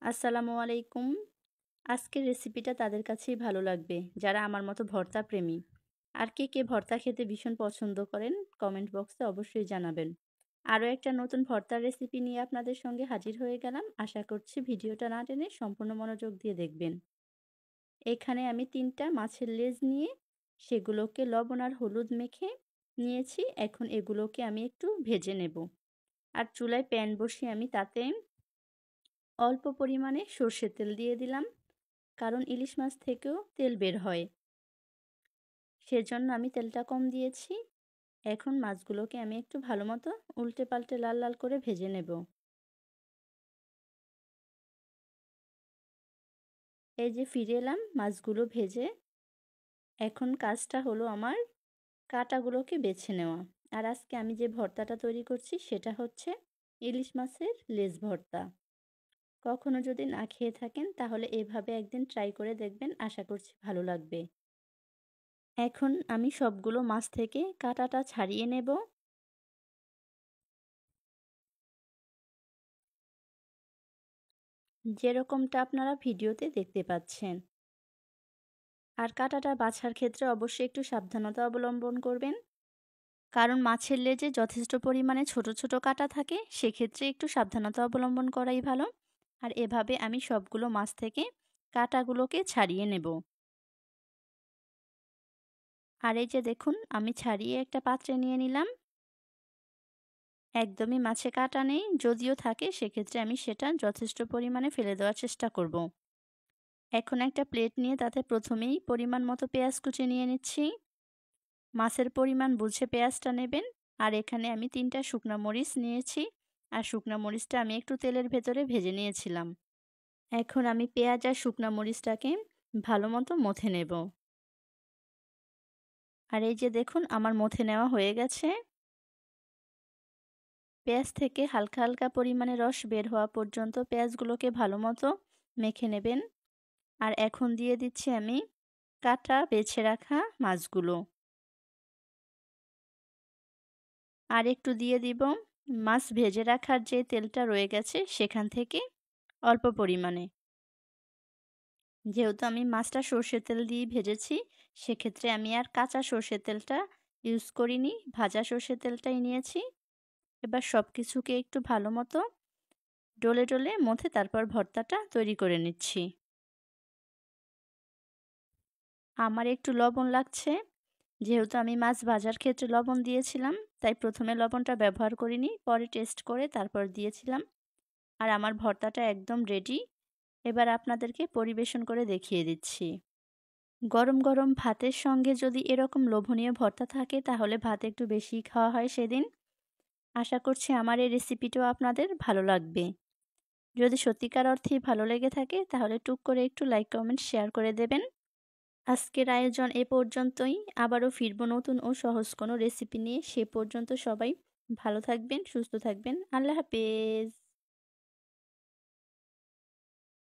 আসসালামু আলাইকুম। আজকের রেসিপিটা তাদের কাছেই ভালো লাগবে যারা আমার মতো ভর্তা প্রেমী। আর কে ভর্তা খেতে ভীষণ পছন্দ করেন কমেন্ট বক্সে অবশ্যই জানাবেন। আরও একটা নতুন ভর্তার রেসিপি নিয়ে আপনাদের সঙ্গে হাজির হয়ে গেলাম। আশা করছি ভিডিওটা না টেনে সম্পূর্ণ মনোযোগ দিয়ে দেখবেন। এখানে আমি ৩টা মাছের লেজ নিয়ে সেগুলোকে লবণ আর হলুদ মেখে নিয়েছি। এখন এগুলোকে আমি একটু ভেজে নেব। আর চুলায় প্যান বসিয়ে আমি তাতে অল্প পরিমাণে সর্ষের তেল দিয়ে দিলাম, কারণ ইলিশ মাছ থেকেও তেল বের হয়, সেজন্য আমি তেলটা কম দিয়েছি। এখন মাছগুলোকে আমি একটু ভালো মতো উল্টে পাল্টে লাল লাল করে ভেজে নেব। এই যে ফিরে এলাম মাছগুলো ভেজে। এখন কাজটা হলো আমার কাঁটাগুলোকে বেছে নেওয়া। আর আজকে আমি যে ভর্তাটা তৈরি করছি সেটা হচ্ছে ইলিশ মাছের লেজ ভর্তা। কখনো যদি না খেয়ে থাকেন তাহলে এভাবে একদিন ট্রাই করে দেখবেন, আশা করছি ভালো লাগবে। এখন আমি সবগুলো মাছ থেকে কাঁটাটা ছাড়িয়ে নেব। যেরকমটা আপনারা ভিডিওতে দেখতে পাচ্ছেন। আর কাঁটাটা বাছার ক্ষেত্রে অবশ্যই একটু সাবধানতা অবলম্বন করবেন, কারণ মাছের লেজে যথেষ্ট পরিমাণে ছোট ছোট কাঁটা থাকে, সেক্ষেত্রে একটু সাবধানতা অবলম্বন করাই ভালো। আর এভাবে আমি সবগুলো মাছ থেকে কাঁটাগুলোকে ছাড়িয়ে নেব। আর এই যে দেখুন, আমি ছাড়িয়ে একটা পাত্রে নিয়ে নিলাম। একদমই মাছে কাঁটা নেই, যদিও থাকে সেক্ষেত্রে আমি সেটা যথেষ্ট পরিমাণে ফেলে দেওয়ার চেষ্টা করব। এখন একটা প্লেট নিয়ে তাতে প্রথমেই পরিমাণ মতো পেঁয়াজ কুচি নিয়ে নিচ্ছি। মাছের পরিমাণ বুঝে পেঁয়াজটা নেবেন। আর এখানে আমি 3টা শুকনা মরিচ নিয়েছি। আর শুকনা মরিচটা আমি একটু তেলের ভেতরে ভেজে নিয়েছিলাম। এখন আমি পেঁয়াজ আর শুকনা মরিচটাকে ভালো মতো মথে নেব। আর এই যে দেখুন, আমার মথে নেওয়া হয়ে গেছে। পেঁয়াজ থেকে হালকা হালকা পরিমাণে রস বের হওয়া পর্যন্ত পেঁয়াজগুলোকে ভালো মতো মেখে নেবেন। আর এখন দিয়ে দিচ্ছি আমি কাটা বেছে রাখা মাছগুলো। আর একটু দিয়ে দিব মাছ ভেজে রাখার যে তেলটা রয়ে গেছে সেখান থেকে অল্প পরিমাণে। যেহেতু আমি মাছটা সর্ষের তেল দিয়ে ভেজেছি, সেক্ষেত্রে আমি আর কাঁচা সর্ষের তেলটা ইউজ করিনি, ভাজা সর্ষের তেলটাই নিয়েছি। এবার সব কিছুকে একটু ভালো মতো ডলে ডলে মথে তারপর ভর্তাটা তৈরি করে নিচ্ছি। আমার একটু লবণ লাগছে, যেহেতু আমি মাছ ভাজার ক্ষেত্রে লবণ দিয়েছিলাম, তাই প্রথমে লবণটা ব্যবহার করিনি, পরে টেস্ট করে তারপর দিয়েছিলাম। আর আমার ভর্তাটা একদম রেডি। এবার আপনাদেরকে পরিবেশন করে দেখিয়ে দিচ্ছি। গরম গরম ভাতের সঙ্গে যদি এরকম লোভনীয় ভর্তা থাকে তাহলে ভাত একটু বেশিই খাওয়া হয় সেদিন। আশা করছি আমার এই রেসিপিটাও আপনাদের ভালো লাগবে। যদি সত্যিকার অর্থেই ভালো লেগে থাকে তাহলে টুক করে একটু লাইক কমেন্ট শেয়ার করে দেবেন। আজকের আয়োজন এ পর্যন্তই। আবারও ফিরব নতুন ও সহজ কোনো রেসিপি নিয়ে। সে পর্যন্ত সবাই ভালো থাকবেন, সুস্থ থাকবেন। আল্লাহ হাফেজ।